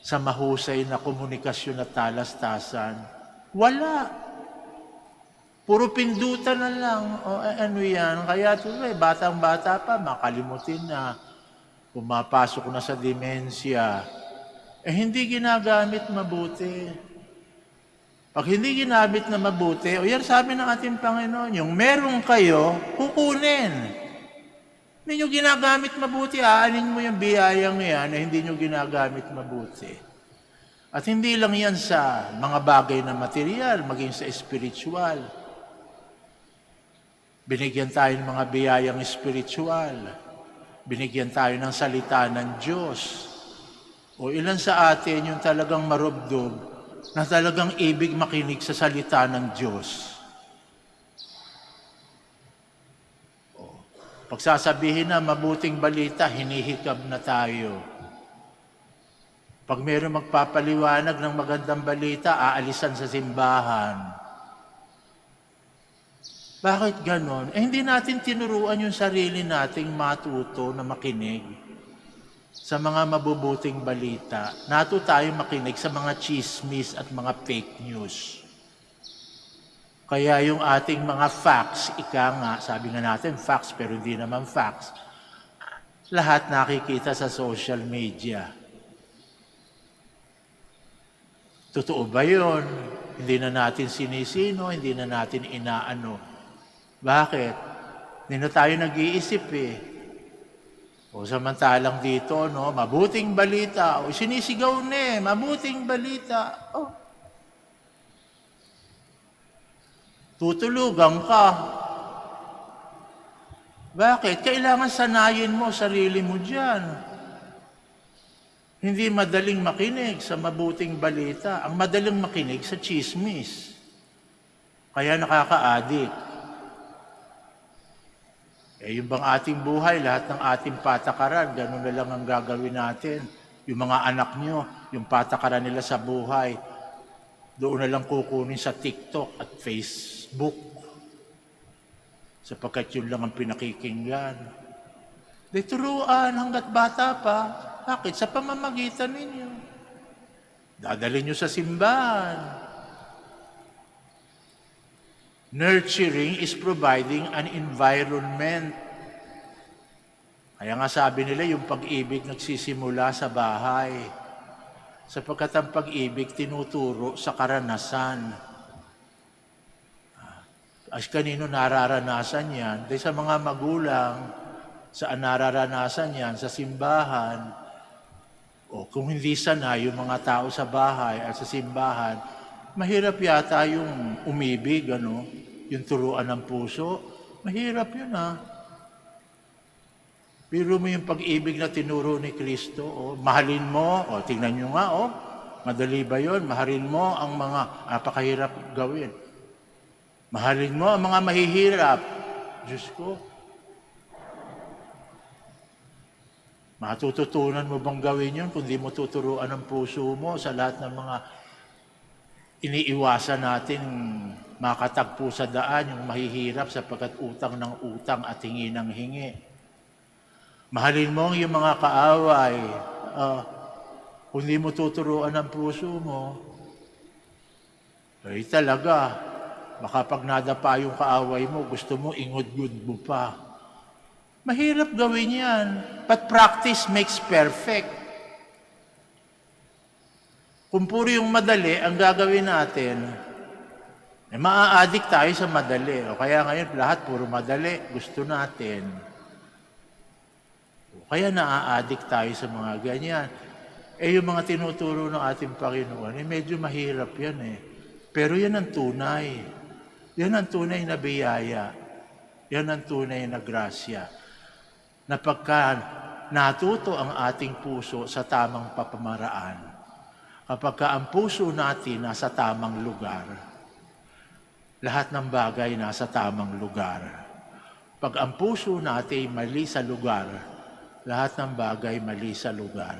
sa mahusay na komunikasyon at talastasan, wala. Puro pindutan na lang. Ano yan? Kaya tuloy, batang-bata pa, makalimutin na. Pumapasok na sa demensya. Hindi ginagamit mabuti. Pag hindi ginamit na mabuti, yan sabi ng ating Panginoon, yung meron kayo, kukunin. Hindi nyo ginagamit mabuti, aanin mo yung biyayang yan na hindi nyo ginagamit mabuti. At hindi lang yan sa mga bagay na material, maging sa spiritual. Binigyan tayo ng mga biyayang spiritual. Binigyan tayo ng salita ng Diyos. O ilan sa atin yung talagang marubdob na talagang ibig makinig sa salita ng Diyos. Pagsasabihin na mabuting balita, hinihikab na tayo. Pag mayroong magpapaliwanag ng magandang balita, aalisan sa simbahan. Bakit ganon? Hindi natin tinuruan yung sarili nating matuto na makinig sa mga mabubuting balita. Nato tayo makinig sa mga chismis at mga fake news. Kaya yung ating mga facts, ika nga, sabi nga natin facts pero hindi naman facts, lahat nakikita sa social media. Totoo ba yun? Hindi na natin sinisino, hindi na natin inaano. Bakit? Hindi na tayo nag-iisip eh. O samantalang dito, no, mabuting balita. O sinisigaw na eh, mabuting balita. Oh. Tutulugan ka. Bakit? Kailangan sanayin mo sarili mo dyan. Hindi madaling makinig sa mabuting balita. Ang madaling makinig sa chismis. Kaya nakaka-addict. Yung bang ating buhay, lahat ng ating patakaran, gano'n na lang ang gagawin natin. Yung mga anak nyo, yung patakaran nila sa buhay, doon na lang kukunin sa TikTok at Facebook. Sapagkat yun lang ang pinakikinggan. Di turuan hanggat bata pa. Bakit? Sa pamamagitan ninyo. Dadalhin nyo sa simbahan. Nurturing is providing an environment. Kaya nga sabi nila, yung pag-ibig nagsisimula sa bahay. Sapagkat ang pag-ibig tinuturo sa karanasan. As kanino nararanasan yan? Dahil sa mga magulang, saan nararanasan yan? Sa simbahan. O kung hindi sanay yung mga tao sa bahay at sa simbahan, mahirap yata yung umibig, ano? Yung turuan ng puso. Mahirap yun, ha? Pero mo yung pag-ibig na tinuro ni Kristo, mahalin mo, tingnan nyo nga, madali ba yun? Mahalin mo ang mga napakahirap gawin. Mahalin mo ang mga mahihirap. Diyos ko. Matututunan mo bang gawin yun kung di mo tuturuan ang puso mo sa lahat ng mga iniiwasan natin makatagpo sa daan, yung mahihirap sapagkat utang ng utang at hingi ng hingi. Mahalin mo ang iyong mga kaaway. Kung di mo tuturuan ang puso mo, ay talaga, baka pag nadapa yung kaaway mo, gusto mo ingod-gud mo pa. Mahirap gawin yan. But practice makes perfect. Kung puro yung madali ang gagawin natin, maa-addict tayo sa madali. Kaya ngayon lahat puro madali, gusto natin. Kaya naa-addict tayo sa mga ganyan. Yung mga tinuturo ng ating Panginoon, medyo mahirap yan eh. Pero yan ang tunay. Yan ang tunay na biyaya. Yan ang tunay na grasya. Na pagka natuto ang ating puso sa tamang papamaraan, kapag ang puso natin nasa tamang lugar, lahat ng bagay nasa tamang lugar. Pag ang puso natin mali sa lugar, lahat ng bagay mali sa lugar.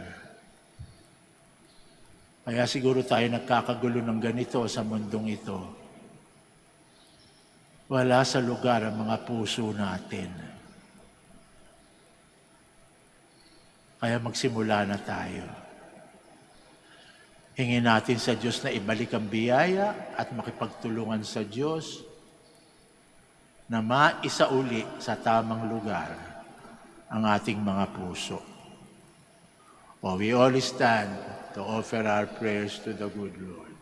Kaya siguro tayo nagkakagulo ng ganito sa mundong ito. Wala sa lugar ang mga puso natin. Kaya magsimula na tayo. Hingin natin sa Diyos na ibalik ang biyaya at makipagtulungan sa Diyos na maisauli sa tamang lugar ang ating mga puso. We all stand to offer our prayers to the good Lord.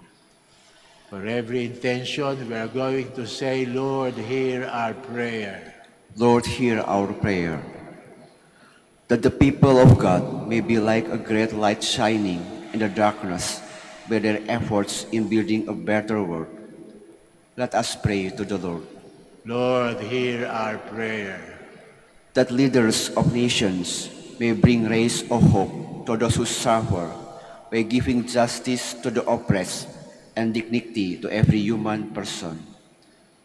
For every intention, we are going to say, Lord, hear our prayer. Lord, hear our prayer. That the people of God may be like a great light shining in the darkness by their efforts in building a better world. Let us pray to the Lord. Lord, hear our prayer. That leaders of nations may bring rays of hope to those who suffer by giving justice to the oppressed and dignity to every human person.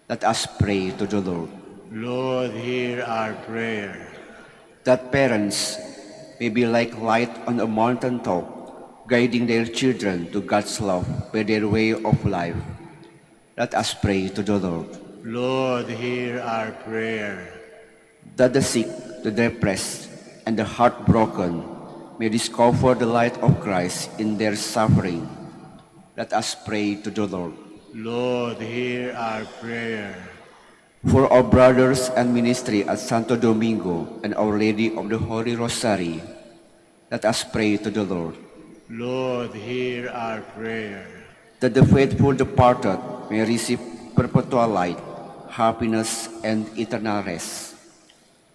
Let us pray to the Lord. Lord, hear our prayer. That parents may be like light on a mountain top, guiding their children to God's love by their way of life. Let us pray to the Lord. Lord, hear our prayer. That the sick, the depressed, and the heartbroken may discover the light of Christ in their suffering. Let us pray to the Lord. Lord, hear our prayer. For our brothers and ministry at Santo Domingo and Our Lady of the Holy Rosary, let us pray to the Lord. Lord, hear our prayer. That the faithful departed may receive perpetual light, happiness, and eternal rest.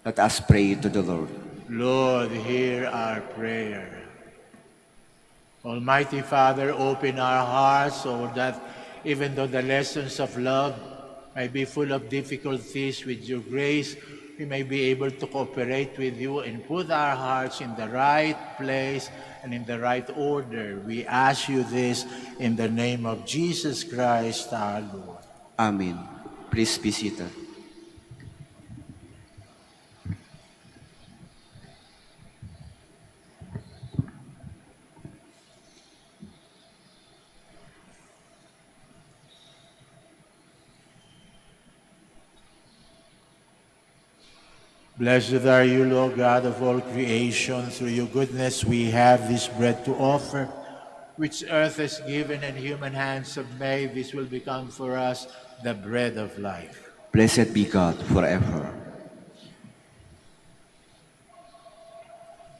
Let us pray to the Lord. Lord, hear our prayer. Almighty Father, open our hearts so that even though the lessons of love may be full of difficulties, with your grace, we may be able to cooperate with you and put our hearts in the right place and in the right order. We ask you this in the name of Jesus Christ our Lord. Amen. Please be seated. Blessed are you, Lord God of all creation. Through your goodness we have this bread to offer, which earth has given and human hands have made. This will become for us the bread of life. Blessed be God forever.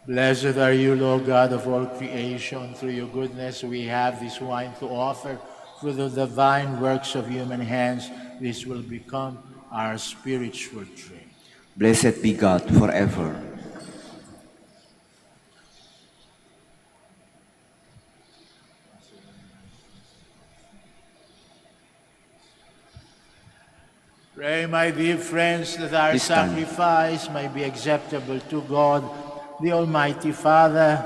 Blessed are you, Lord God of all creation. Through your goodness we have this wine to offer. Through the divine works of human hands, this will become our spiritual drink. Blessed be God forever. Pray, my dear friends, that our Please stand. sacrifice may be acceptable to God, the Almighty Father.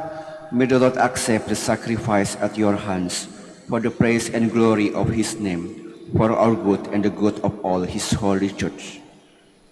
May the Lord accept the sacrifice at your hands for the praise and glory of his name, for our good and the good of all his holy church.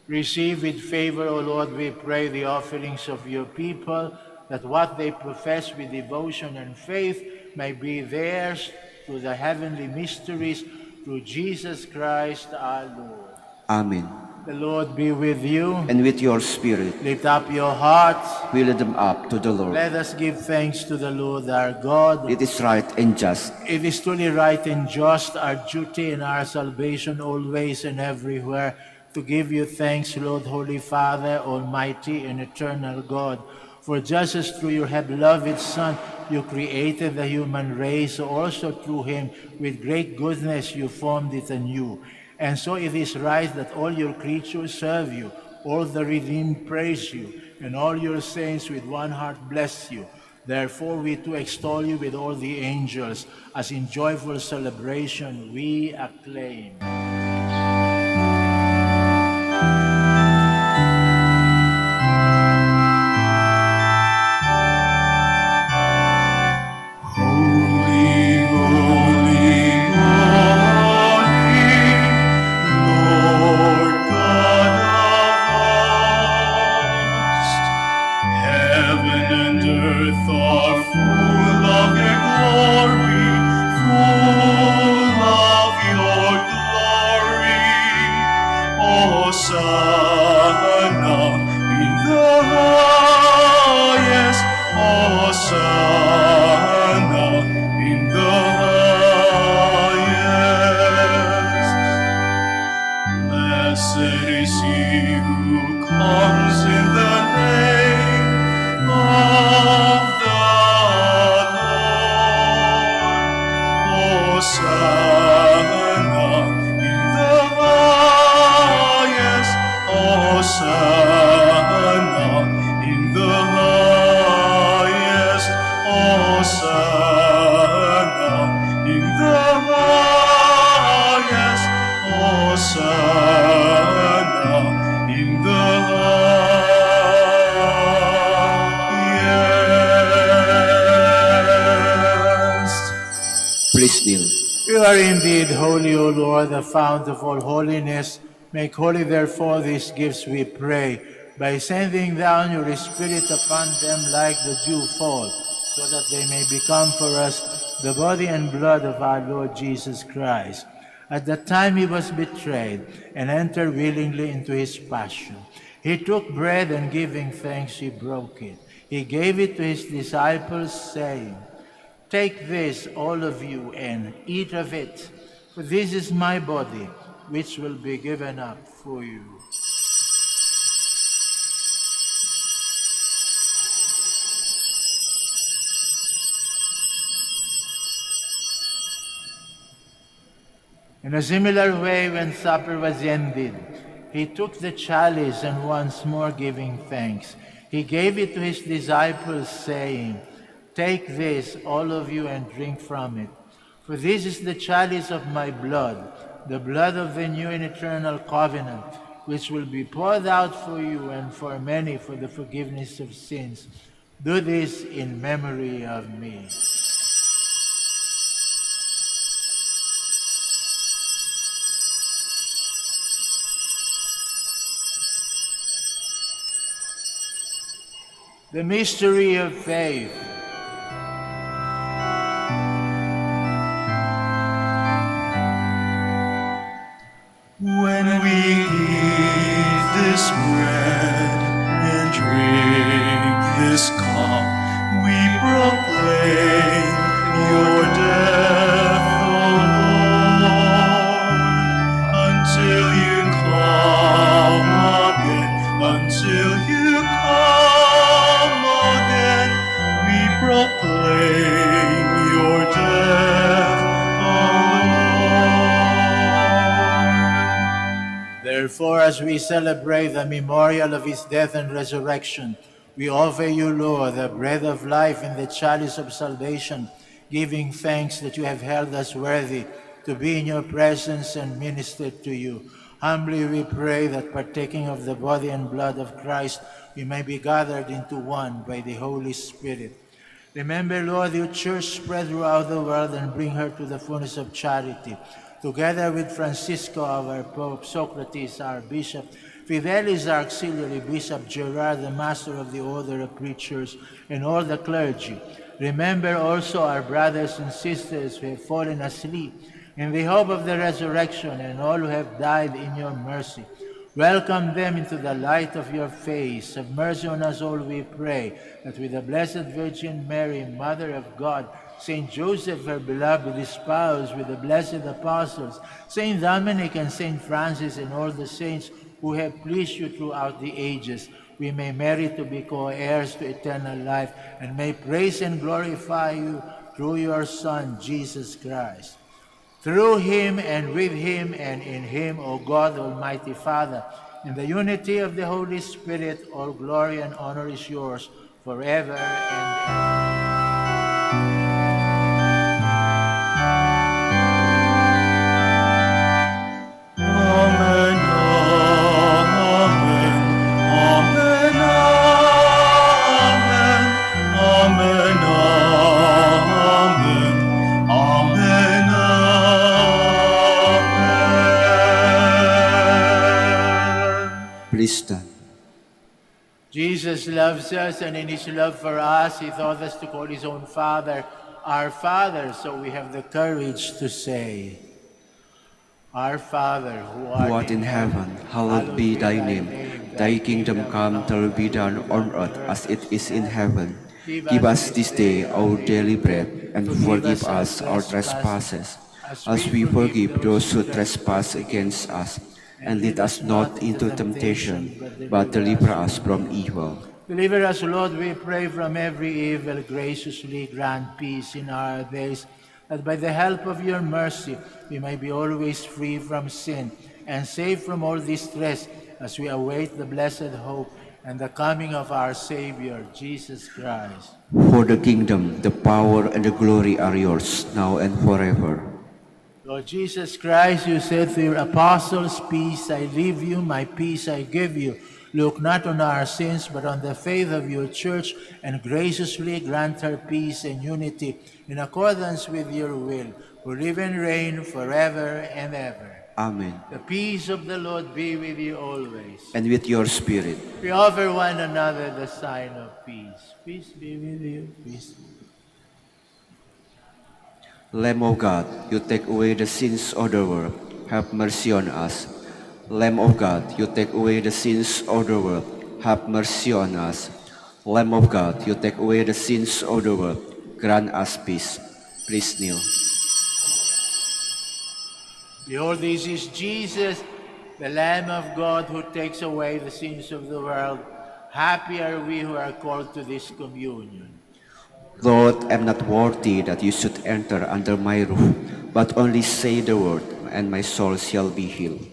Receive with favor, O Lord, we pray, the offerings of your people, that what they profess with devotion and faith may be theirs through the heavenly mysteries, through Jesus Christ our Lord. Amen. The Lord be with you. And with your spirit, Lift up your hearts. we lift them up to the Lord. Let us give thanks to the Lord our God. It is right and just, It is truly right and just, our duty and our salvation always and everywhere, to give you thanks, Lord, Holy Father, Almighty and eternal God. For just as through your beloved Son you created the human race, so also through him with great goodness you formed it anew. And so it is right that all your creatures serve you, all the redeemed praise you, and all your saints with one heart bless you. Therefore we too extol you with all the angels, as in joyful celebration we acclaim. please kneel. You are indeed holy, O Lord, the fount of all holiness. Make holy, therefore, these gifts, we pray, by sending down your Spirit upon them like the dew fall, so that they may become for us the body and blood of our Lord Jesus Christ. At the time he was betrayed and entered willingly into his passion, he took bread and giving thanks, he broke it. He gave it to his disciples, saying, "Take this, all of you, and eat of it, For this is my body, which will be given up for you. In a similar way, when supper was ended, he took the chalice and once more giving thanks, he gave it to his disciples, saying, "Take this, all of you, and drink from it. For this is the chalice of my blood, the blood of the new and eternal covenant, which will be poured out for you and for many for the forgiveness of sins. Do this in memory of me." The mystery of faith. When we eat this bread and drink this cup, we proclaim your death, O Lord, until you come again, until you come again, we proclaim your death, O Lord. Therefore, as we celebrate the memorial of his death and resurrection, we offer you, Lord, the bread of life and the chalice of salvation, giving thanks that you have held us worthy to be in your presence and minister to you. Humbly we pray that partaking of the body and blood of Christ, we may be gathered into one by the Holy Spirit. Remember, Lord, your church spread throughout the world and bring her to the fullness of charity. Together with Francisco, our Pope, Socrates, our Bishop, Fidelis, our Auxiliary Bishop, Gerard, the Master of the Order of Preachers, and all the clergy. Remember also our brothers and sisters who have fallen asleep in the hope of the resurrection, and all who have died in your mercy. Welcome them into the light of your face. Have mercy on us all, we pray, that with the Blessed Virgin Mary, Mother of God, Saint Joseph, her beloved spouse, with the blessed apostles, Saint Dominic and Saint Francis, and all the saints who have pleased you throughout the ages, we may merit to be co-heirs to eternal life, and may praise and glorify you through your Son, Jesus Christ. Through him and with him and in him, O God, Almighty Father, in the unity of the Holy Spirit, all glory and honor is yours forever and ever. Amen, amen, amen, amen, amen, amen, amen. Please stand. Jesus loves us, and in his love for us, he taught us to call his own Father our Father, so we have the courage to say, Our Father, who Who art in heaven, hallowed be thy name. Thy kingdom come, thy will be done on earth as it is in heaven. Give us this day our daily bread, and forgive us our trespasses, as we forgive those who trespass against us. And lead us not into temptation, but deliver us from evil. Deliver us, Lord, we pray, from every evil. Graciously grant peace in our days, that by the help of your mercy we may be always free from sin and safe from all distress, as we await the blessed hope and the coming of our Savior, Jesus Christ. For the kingdom, the power, and the glory are yours, now and forever. Lord Jesus Christ, you said to your apostles, "Peace I leave you, my peace I give you. Look not on our sins, but on the faith of your church, and graciously grant her peace and unity in accordance with your will, who live and reign forever and ever." Amen. The peace of the Lord be with you always. And with your spirit. We offer one another the sign of peace. Peace be with you. Peace. Lamb of God, you take away the sins of the world, have mercy on us. Lamb of God, you take away the sins of the world, have mercy on us. Lamb of God, you take away the sins of the world, grant us peace. Please kneel. The peace of the Lord be with you always. And with your spirit. We offer one another the sign of peace. Peace be with you. Peace. Lamb of God, you take away the sins of the world, have mercy on us. Lamb of God, you take away the sins of the world, grant us peace. Please kneel. Behold, this is Jesus, the Lamb of God who takes away the sins of the world. Happy are we who are called to this communion. Lord, I am not worthy that you should enter under my roof, but only say the word, and my soul shall be healed.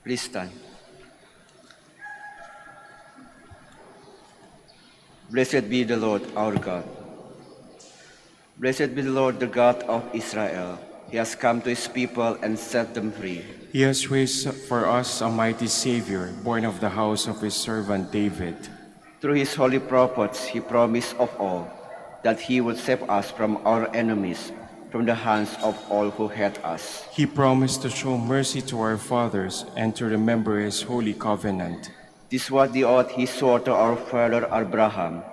Please stand. Blessed be the Lord our God. Blessed be the Lord, the God of Israel. He has come to his people and set them free. He has raised for us a mighty Savior, born of the house of his servant David. Through his holy prophets, he promised of all that he would save us from our enemies, from the hands of all who hate us. He promised to show mercy to our fathers and to remember his holy covenant. This was the oath he swore to our father Abraham,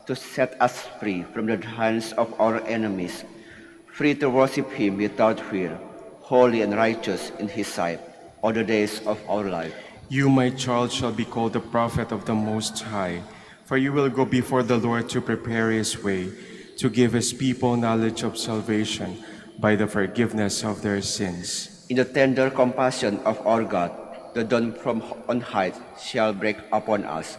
to set us free from the hands of our enemies, free to worship him without fear, holy and righteous in his sight, all the days of our life. You, my child, shall be called the prophet of the Most High, for you will go before the Lord to prepare his way, to give his people knowledge of salvation by the forgiveness of their sins. In the tender compassion of our God, the dawn from on high shall break upon us,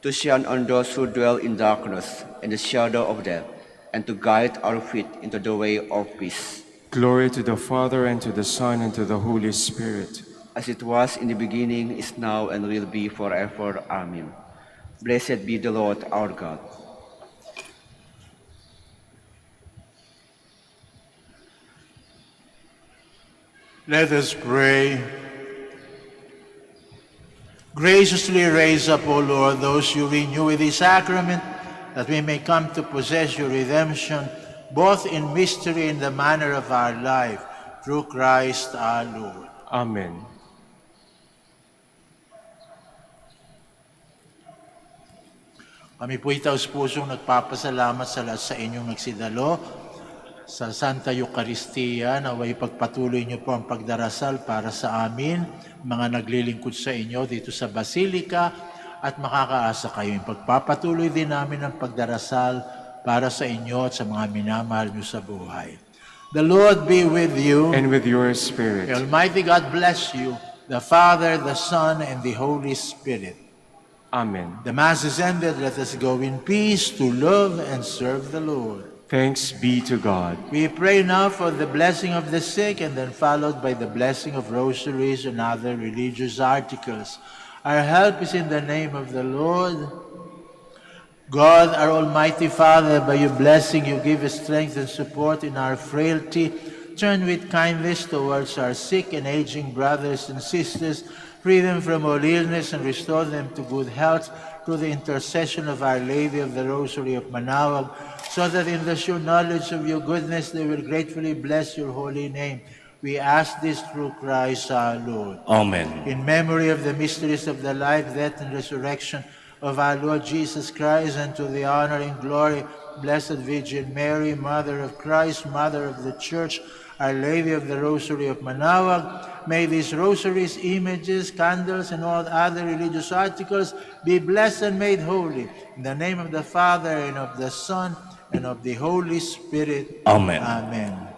to shine on those who dwell in darkness and the shadow of death, and to guide our feet into the way of peace. Glory to the Father, and to the Son, and to the Holy Spirit. as it was in the beginning, is now, and will be forever. Amen. Blessed be the Lord our God. Let us pray. Graciously raise up, O Lord, those you renew with the sacrament, that we may come to possess your redemption, both in mystery and the manner of our life, through Christ our Lord. Amen. Kami po'y taus-pusong nagpapasalamat sa lahat sa inyong nagsidalo sa Santa Eucharistia, naway pagpatuloy niyo po ang pagdarasal para sa amin, mga naglilingkod sa inyo dito sa Basilika, at makakaasa kayo. Pagpapatuloy din namin ang pagdarasal para sa inyo at sa mga minamahal niyo sa buhay. The Lord be with you. And with your spirit. The Almighty God bless you, the Father, the Son, and the Holy Spirit. Amen. The Mass is ended. Let us go in peace to love and serve the Lord. Thanks be to God. We pray now for the blessing of the sick, and then followed by the blessing of rosaries and other religious articles. Our help is in the name of the Lord. God, our Almighty Father, by your blessing you give us strength and support in our frailty. Turn with kindness towards our sick and aging brothers and sisters, free them from all illness and restore them to good health through the intercession of Our Lady of the Rosary of Manaoag, so that in the sure knowledge of your goodness they will gratefully bless your holy name. We ask this through Christ our Lord. Amen. In memory of the mysteries of the life, death, and resurrection of our Lord Jesus Christ, and to the honor and glory of Blessed Virgin Mary, Mother of Christ, Mother of the Church, Our Lady of the Rosary of Manaoag, may these rosaries, images, candles, and all other religious articles be blessed and made holy. In the name of the Father, and of the Son, and of the Holy Spirit. Amen. Amen.